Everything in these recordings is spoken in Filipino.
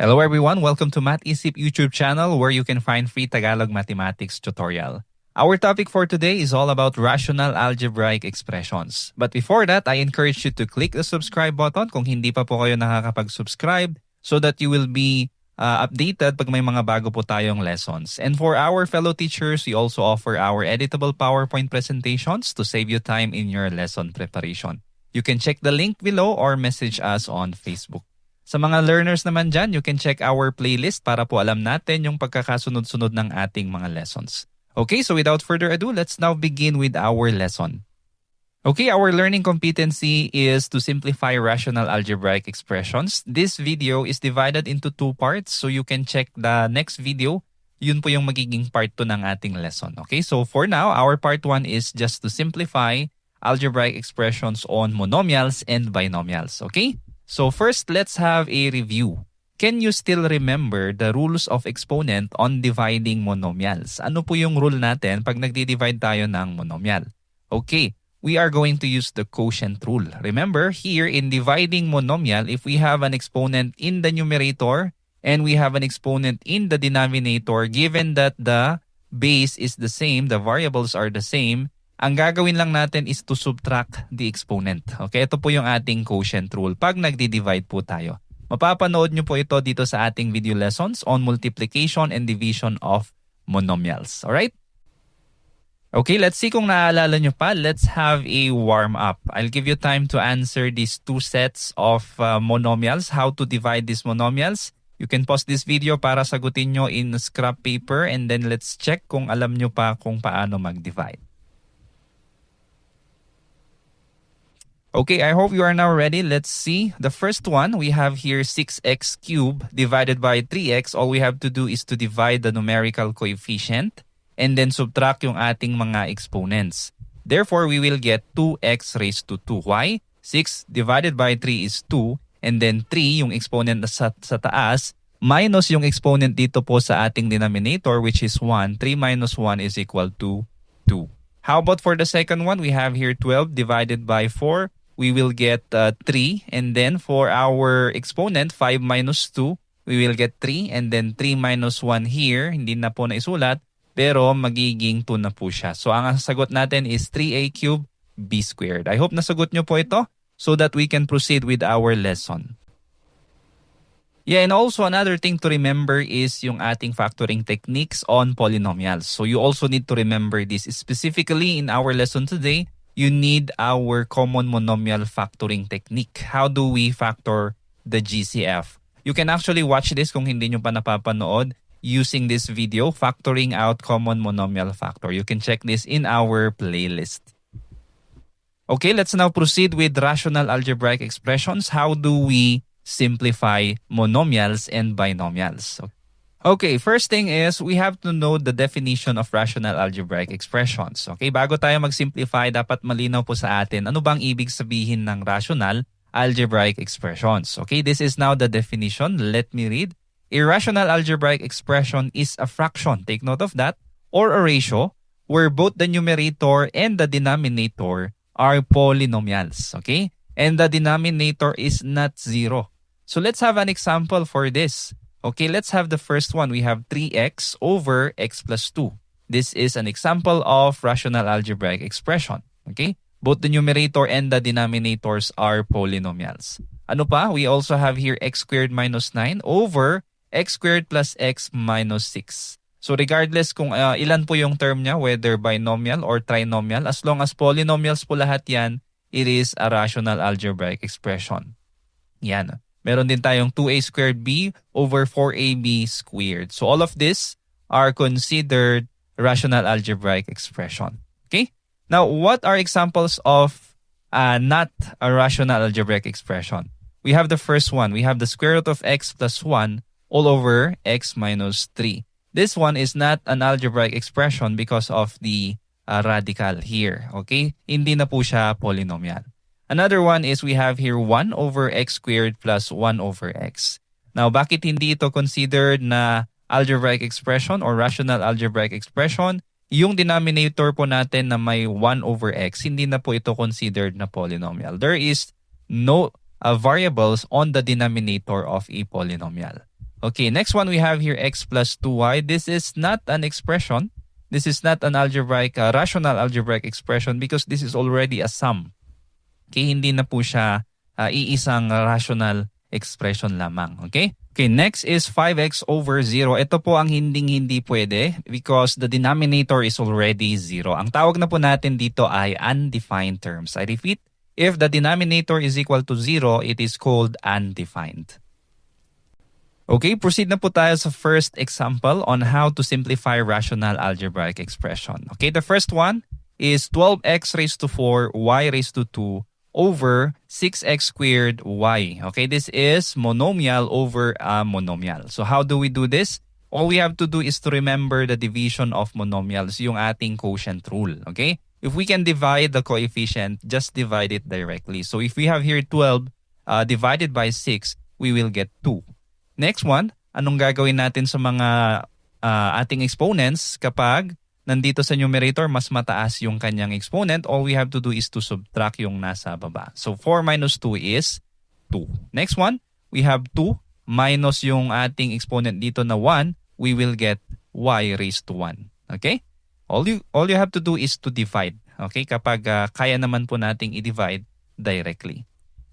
Hello everyone, welcome to MathIsip YouTube channel where you can find free Tagalog mathematics tutorial. Our topic for today is all about rational algebraic expressions. But before that, I encourage you to click the subscribe button kung hindi pa po kayo nakakapag-subscribe so that you will be updated pag may mga bago po tayong lessons. And for our fellow teachers, we also offer our editable PowerPoint presentations to save you time in your lesson preparation. You can check the link below or message us on Facebook. Sa mga learners naman dyan, you can check our playlist para po alam natin yung pagkakasunod-sunod ng ating mga lessons. Okay, so without further ado, let's now begin with our lesson. Okay, our learning competency is to simplify rational algebraic expressions. This video is divided into two parts, so you can check the next video. Yun po yung magiging part 2 ng ating lesson. Okay, so for now, our part 1 is just to simplify algebraic expressions on monomials and binomials. Okay? So first, let's have a review. Can you still remember the rules of exponent on dividing monomials? Ano po yung rule natin pag nagdi-divide tayo ng monomial? Okay, we are going to use the quotient rule. Remember, here in dividing monomial, if we have an exponent in the numerator and we have an exponent in the denominator, given that the base is the same, the variables are the same, ang gagawin lang natin is to subtract the exponent. Okay, ito po yung ating quotient rule pag nagdi-divide po tayo. Mapapanood nyo po ito dito sa ating video lessons on multiplication and division of monomials. Alright? Okay, let's see kung naaalala nyo pa. Let's have a warm-up. I'll give you time to answer these two sets of monomials, how to divide these monomials. You can pause this video para sagutin nyo in scrap paper and then let's check kung alam nyo pa kung paano mag-divide. Okay, I hope you are now ready. Let's see. The first one, we have here 6x cubed divided by 3x. All we have to do is to divide the numerical coefficient and then subtract yung ating mga exponents. Therefore, we will get 2x raised to 2. Why? 6 divided by 3 is 2 and then 3, yung exponent na sa taas, minus yung exponent dito po sa ating denominator which is 1. 3 minus 1 is equal to 2. How about for the second one? We have here 12 divided by 4. We will get 3, and then for our exponent, 5 minus 2, we will get 3, and then 3 minus 1 here, hindi na po naisulat, pero magiging 2 na po siya. So ang sagot natin is 3a cubed b squared. I hope nasagot nyo po ito so that we can proceed with our lesson. Yeah, and also another thing to remember is yung ating factoring techniques on polynomials. So you also need to remember this. Specifically in our lesson today, you need our common monomial factoring technique. How do we factor the GCF? You can actually watch this kung hindi nyo pa napapanood using this video, factoring out common monomial factor. You can check this in our playlist. Okay, let's now proceed with rational algebraic expressions. How do we simplify monomials and binomials? Okay, first thing is we have to know the definition of rational algebraic expressions. Okay, bago tayo mag-simplify, dapat malinaw po sa atin ano bang ibig sabihin ng rational algebraic expressions. Okay, this is now the definition. Let me read. A rational algebraic expression is a fraction, take note of that, or a ratio where both the numerator and the denominator are polynomials. Okay, and the denominator is not 0. So let's have an example for this. Okay, let's have the first one. We have 3x over x plus 2. This is an example of rational algebraic expression. Okay, both the numerator and the denominators are polynomials. Ano pa? We also have here x squared minus 9 over x squared plus x minus 6. So regardless kung ilan po yung term niya, whether binomial or trinomial, as long as polynomials po lahat yan, it is a rational algebraic expression. Yan. Meron din tayong 2a squared b over 4ab squared. So all of this are considered rational algebraic expression. Okay? Now, what are examples of not a rational algebraic expression? We have the first one. We have the square root of x plus 1 all over x minus 3. This one is not an algebraic expression because of the radical here. Okay? Hindi na po siya polynomial. Another one is we have here 1 over x squared plus 1 over x. Now, bakit hindi ito considered na algebraic expression or rational algebraic expression? Yung denominator po natin na may 1 over x, hindi na po ito considered na polynomial. There is no variables on the denominator of a polynomial. Okay, next one we have here x plus 2y. This is not an expression. This is not an algebraic, rational algebraic expression because this is already a sum. Okay, hindi na po siya iisang rational expression lamang. Okay? Okay, next is 5x over 0. Ito po ang hindi pwede because the denominator is already 0. Ang tawag na po natin dito ay undefined terms. I repeat, if the denominator is equal to 0, it is called undefined. Okay, proceed na po tayo sa first example on how to simplify rational algebraic expression. Okay, the first one is 12x raised to 4, y raised to 2 over 6x squared y. Okay, this is monomial over a monomial. So how do we do this? All we have to do is to remember the division of monomials, yung ating quotient rule. Okay, if we can divide the coefficient, just divide it directly. So if we have here 12 divided by 6, we will get 2. Next one, anong gagawin natin sa mga ating exponents kapag nandito sa numerator mas mataas yung kanyang exponent? All we have to do is to subtract yung nasa baba. So 4 minus 2 is 2. Next one, we have 2 minus yung ating exponent dito na 1, we will get y raised to 1. Okay? All you have to do is to divide. Okay? Kapag kaya naman po nating i-divide directly.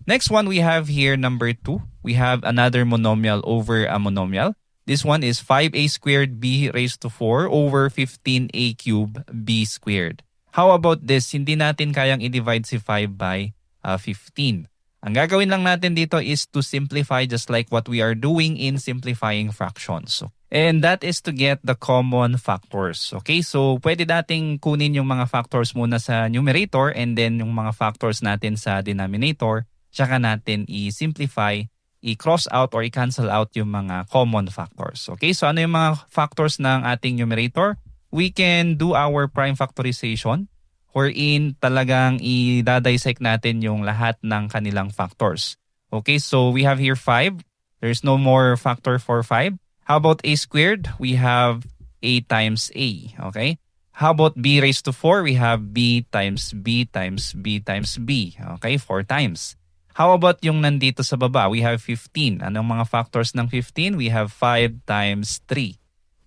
Next one we have here, number 2. We have another monomial over a monomial. This one is 5a squared b raised to 4 over 15a cubed b squared. How about this? Hindi natin kayang i-divide si 5 by 15. Ang gagawin lang natin dito is to simplify just like what we are doing in simplifying fractions. And that is to get the common factors. Okay, so pwede nating kunin yung mga factors muna sa numerator and then yung mga factors natin sa denominator. Tsaka natin i-simplify, i-cross out or i-cancel out yung mga common factors. Okay, so ano yung mga factors ng ating numerator? We can do our prime factorization wherein talagang i-dissect natin yung lahat ng kanilang factors. Okay, so we have here 5. There's no more factor for 5. How about a squared? We have a times a. Okay, how about b raised to 4? We have b times b times b times b. Okay, 4 times. How about yung nandito sa baba? We have 15. Anong mga factors ng 15? We have 5 times 3.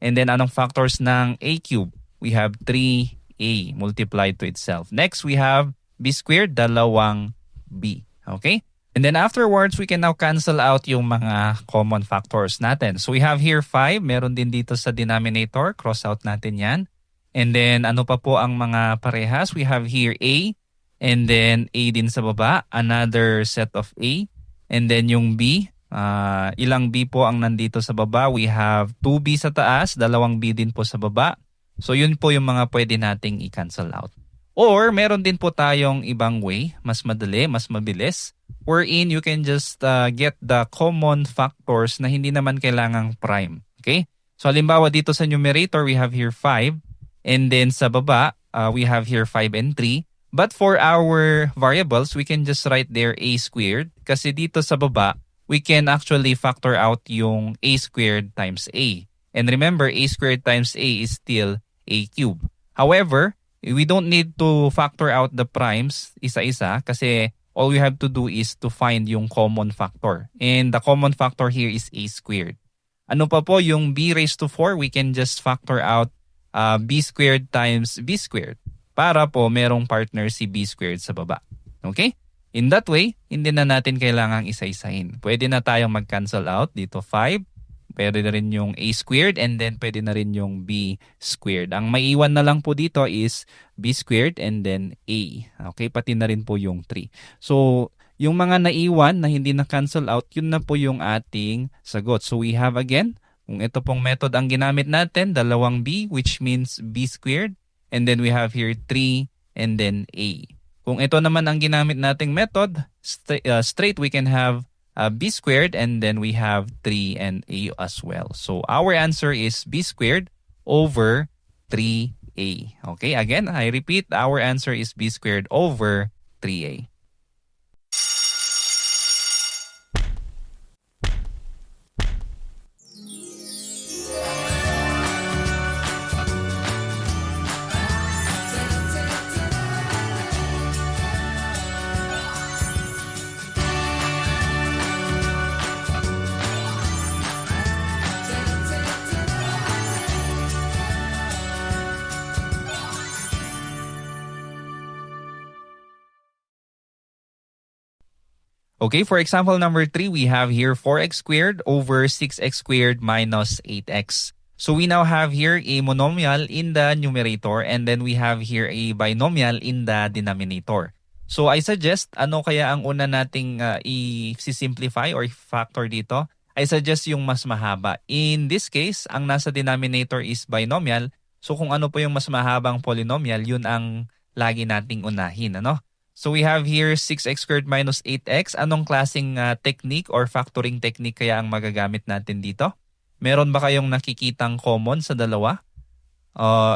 And then anong factors ng a cube? We have 3a multiplied to itself. Next, we have b squared, dalawang b. Okay? And then afterwards, we can now cancel out yung mga common factors natin. So we have here 5. Meron din dito sa denominator. Cross out natin yan. And then ano pa po ang mga parehas? We have here a. And then A din sa baba, another set of A. And then yung B, ilang B po ang nandito sa baba? We have 2B sa taas, dalawang B din po sa baba. So yun po yung mga pwede nating i-cancel out. Or meron din po tayong ibang way, mas madali, mas mabilis, wherein you can just get the common factors na hindi naman kailangang prime. Okay? So halimbawa dito sa numerator, we have here 5. And then sa baba, we have here 5 and 3. But for our variables, we can just write there a squared. Kasi dito sa baba, we can actually factor out yung a squared times a. And remember, a squared times a is still a cube. However, we don't need to factor out the primes isa-isa kasi all we have to do is to find yung common factor. And the common factor here is a squared. Ano pa po yung b raised to 4? We can just factor out b squared times b squared. Para po merong partner si b squared sa baba. Okay? In that way, hindi na natin kailangang isa-isahin. Pwede na tayong mag-cancel out dito 5. Pwede na rin yung a squared and then pwede na rin yung b squared. Ang maiwan na lang po dito is b squared and then a. Okay? Pati na rin po yung 3. So, yung mga naiwan na hindi na-cancel out, yun na po yung ating sagot. So, we have again, kung ito pong method ang ginamit natin, dalawang b which means b squared. And then we have here 3 and then a. Kung ito naman ang ginamit nating method, straight we can have b squared and then we have 3 and a as well. So our answer is b squared over 3a. Okay, again, I repeat, our answer is b squared over 3a. Okay, for example number 3, we have here 4x squared over 6x squared minus 8x. So we now have here a monomial in the numerator and then we have here a binomial in the denominator. So I suggest, ano kaya ang una nating i-simplify or factor dito? I suggest yung mas mahaba. In this case, ang nasa denominator is binomial. So kung ano po yung mas mahabang polynomial, yun ang lagi nating unahin, ano? So we have here 6x squared minus 8x. Anong klaseng technique or factoring technique kaya ang magagamit natin dito? Meron ba kayong nakikitang common sa dalawa?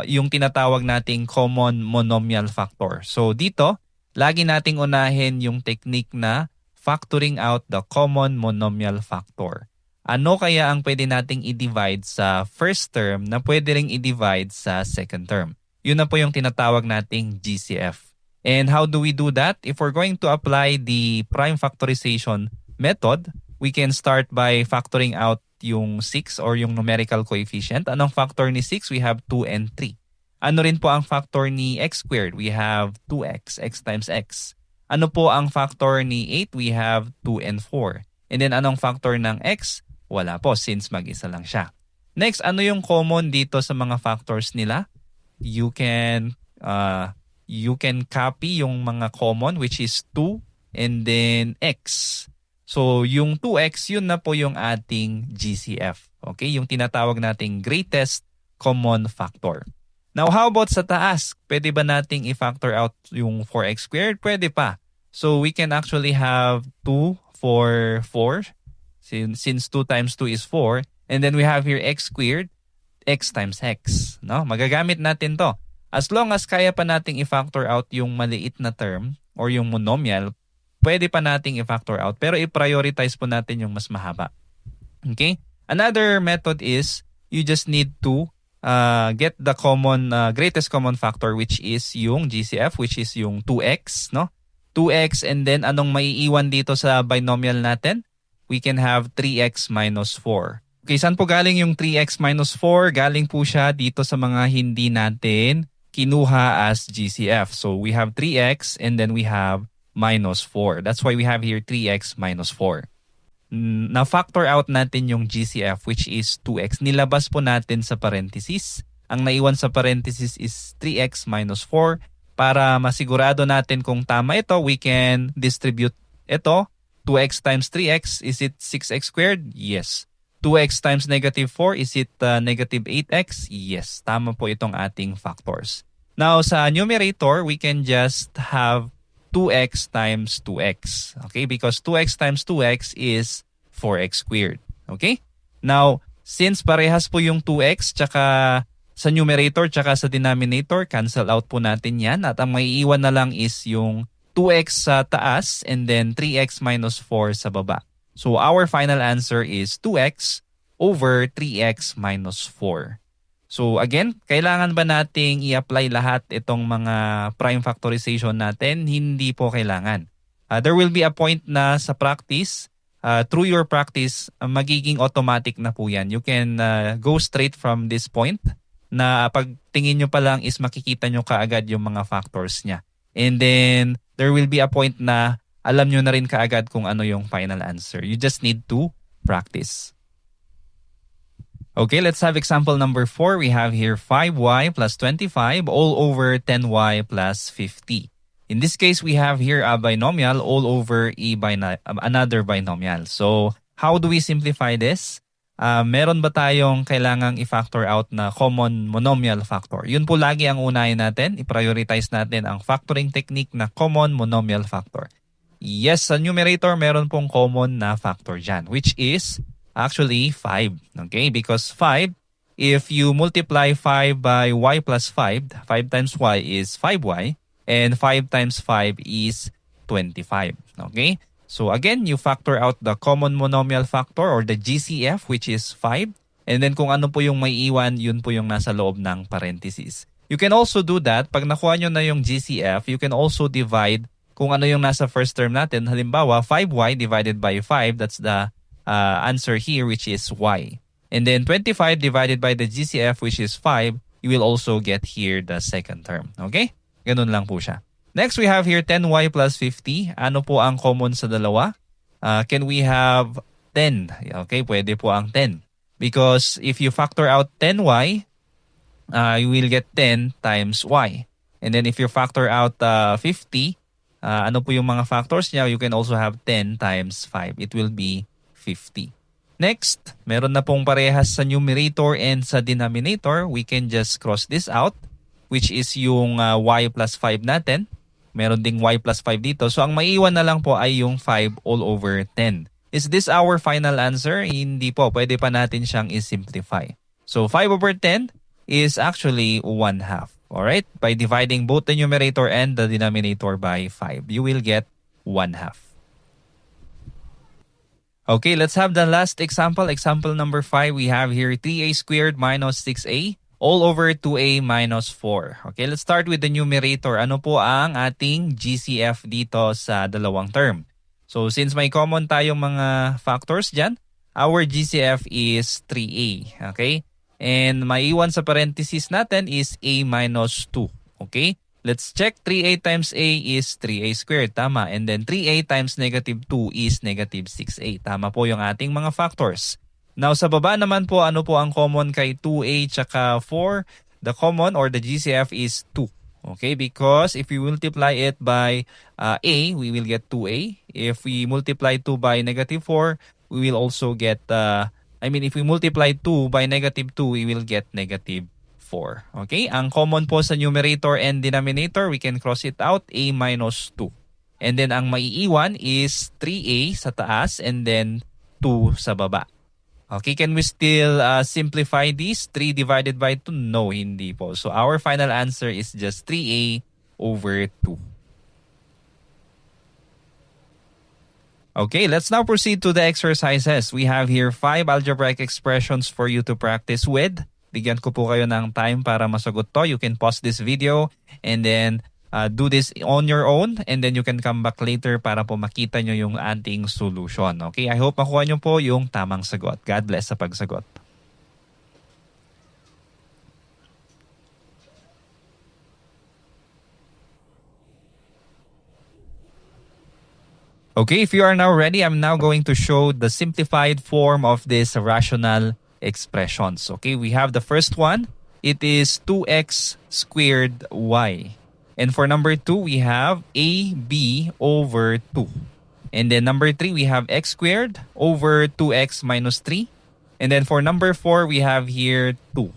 Yung tinatawag nating common monomial factor. So dito, lagi nating unahin yung technique na factoring out the common monomial factor. Ano kaya ang pwede nating i-divide sa first term na pwede ring i-divide sa second term? Yun na po yung tinatawag nating GCF. And how do we do that? If we're going to apply the prime factorization method, we can start by factoring out yung 6 or yung numerical coefficient. Anong factor ni 6? We have 2 and 3. Ano rin po ang factor ni x squared? We have 2x, x times x. Ano po ang factor ni 8? We have 2 and 4. And then anong factor ng x? Wala po since mag-isa lang siya. Next, ano yung common dito sa mga factors nila? You can copy yung mga common which is 2 and then x. So yung 2x yun na po yung ating GCF. Okay, yung tinatawag nating greatest common factor. Now how about sa taas? Pwede ba nating i-factor out yung 4x squared? Pwede pa. So we can actually have 2 for 4 since 2 times 2 is 4 and then we have here x squared, x times x. No? Magagamit natin to. As long as kaya pa nating i-factor out yung maliit na term or yung monomial, pwede pa nating i-factor out pero i-prioritize po natin yung mas mahaba. Okay? Another method is you just need to get the common greatest common factor which is yung GCF which is yung 2x, no? 2x and then anong maiiwan dito sa binomial natin? We can have 3x minus 4. Okay, saan po galing yung 3x minus 4? Galing po siya dito sa mga hindi natin kinuha as GCF. So we have 3x and then we have minus 4. That's why we have here 3x minus 4. Na-factor out natin yung GCF which is 2x. Nilabas po natin sa parenthesis. Ang naiwan sa parenthesis is 3x minus 4. Para masigurado natin kung tama ito, we can distribute ito. 2x times 3x, is it 6x squared? Yes. 2x times negative 4, is it negative 8x? Yes. Tama po itong ating factors. Now, sa numerator, we can just have 2x times 2x. Okay? Because 2x times 2x is 4x squared. Okay? Now, since parehas po yung 2x tsaka sa numerator tsaka sa denominator, cancel out po natin yan. At ang maiiwan na lang is yung 2x sa taas and then 3x minus 4 sa baba. So our final answer is 2x over 3x minus 4. So again, kailangan ba nating i-apply lahat itong mga prime factorization natin? Hindi po kailangan. There will be a point na sa practice, through your practice, magiging automatic na po yan. You can go straight from this point na pag tingin nyo pa lang is makikita nyo kaagad yung mga factors niya. And then, there will be a point na alam nyo na rin kaagad kung ano yung final answer. You just need to practice. Okay, let's have example number 4. We have here 5y plus 25 all over 10y plus 50. In this case, we have here a binomial all over another binomial. So, how do we simplify this? Meron ba tayong kailangang i-factor out na common monomial factor? Yun po lagi ang unahin natin. I-prioritize natin ang factoring technique na common monomial factor. Yes, sa numerator, meron pong common na factor dyan, which is actually 5. Okay? Because 5, if you multiply 5 by y plus 5, 5 times y is 5y, and 5 times 5 is 25. Okay? So again, you factor out the common monomial factor or the GCF which is 5. And then kung ano po yung may iwan, yun po yung nasa loob ng parenthesis. You can also do that. Pag nakuha nyo na yung GCF, you can also divide kung ano yung nasa first term natin. Halimbawa, 5y divided by 5, that's the answer here which is y. And then 25 divided by the GCF which is 5, you will also get here the second term. Okay? Ganun lang po siya. Next, we have here 10y plus 50. Ano po ang common sa dalawa? can we have 10? Okay, pwede po ang 10. Because if you factor out 10y, you will get 10 times y. And then if you factor out 50, ano po yung mga factors niya? You can also have 10 times 5. It will be 50. Next, meron na pong parehas sa numerator and sa denominator. We can just cross this out, which is yung y plus 5 natin. Meron ding y plus 5 dito. So ang maiiwan na lang po ay yung 5 all over 10. Is this our final answer? Hindi po. Pwede pa natin siyang i-simplify. So 5 over 10 is actually 1/2. Alright? By dividing both the numerator and the denominator by 5, you will get 1/2. Okay, let's have the last example. Example number 5, we have here 3a squared minus 6a all over 2a minus 4. Okay, let's start with the numerator. Ano po ang ating GCF dito sa dalawang term? So since may common tayong mga factors dyan, our GCF is 3a. Okay, and maiiwan sa parenthesis natin is a minus 2. Okay, let's check. 3a times a is 3a squared. Tama. And then 3a times negative 2 is negative 6a. Tama po yung ating mga factors. Now sa baba naman po, ano po ang common kay 2a tsaka 4? The common or the GCF is 2. Okay, because if we multiply it by a, we will get 2a. If we multiply 2 by negative 4, we will also get, if we multiply 2 by negative 2, we will get negative 4. Okay, ang common po sa numerator and denominator, we can cross it out, a minus 2. And then ang maiiwan is 3a sa taas and then 2 sa baba. Okay, can we still simplify this? 3 divided by 2? No, hindi po. So our final answer is just 3a over 2. Okay, let's now proceed to the exercises. We have here 5 algebraic expressions for you to practice with. Bigyan ko po kayo ng time para masagot to. You can pause this video and then do this on your own, and then you can come back later para po makita nyo yung ating solution. Okay, I hope makuha nyo po yung tamang sagot. God bless sa pagsagot. Okay, if you are now ready, I'm now going to show the simplified form of this rational expressions. Okay, we have the first one. It is 2x squared y. And for number 2, we have ab over 2. And then number 3, we have x squared over 2x minus 3. And then for number 4, we have here 2.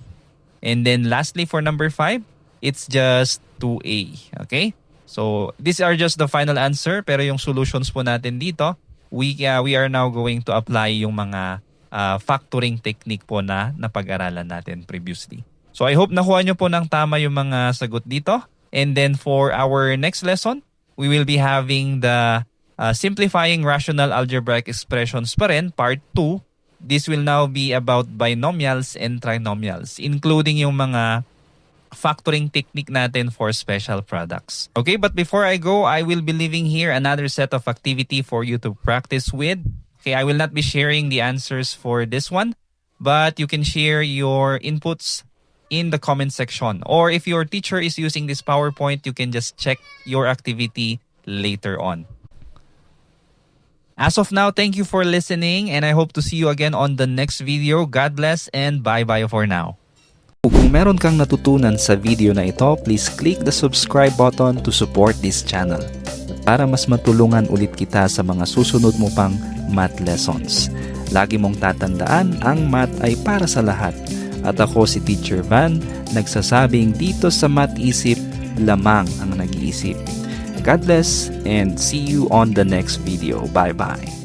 And then lastly, for number 5, it's just 2a. Okay? So these are just the final answer. Pero yung solutions po natin dito, we are now going to apply yung mga factoring technique po na napag-aralan natin previously. So I hope nakuha nyo po ng tama yung mga sagot dito. And then for our next lesson, we will be having the simplifying rational algebraic expressions pa rin, part 2. This will now be about binomials and trinomials, including yung mga factoring technique natin for special products. Okay, but before I go, I will be leaving here another set of activity for you to practice with. Okay, I will not be sharing the answers for this one, but you can share your inputs in the comment section. Or if your teacher is using this PowerPoint, you can just check your activity later on. As of now, thank you for listening and I hope to see you again on the next video. God bless and bye-bye for now. Kung meron kang natutunan sa video na ito, please click the subscribe button to support this channel para mas matulungan ulit kita sa mga susunod mo pang math lessons. Lagi mong tatandaan, ang math ay para sa lahat. At ako si Teacher Van, nagsasabing dito sa Math Isip, lamang ang nag-iisip. God bless and see you on the next video. Bye-bye.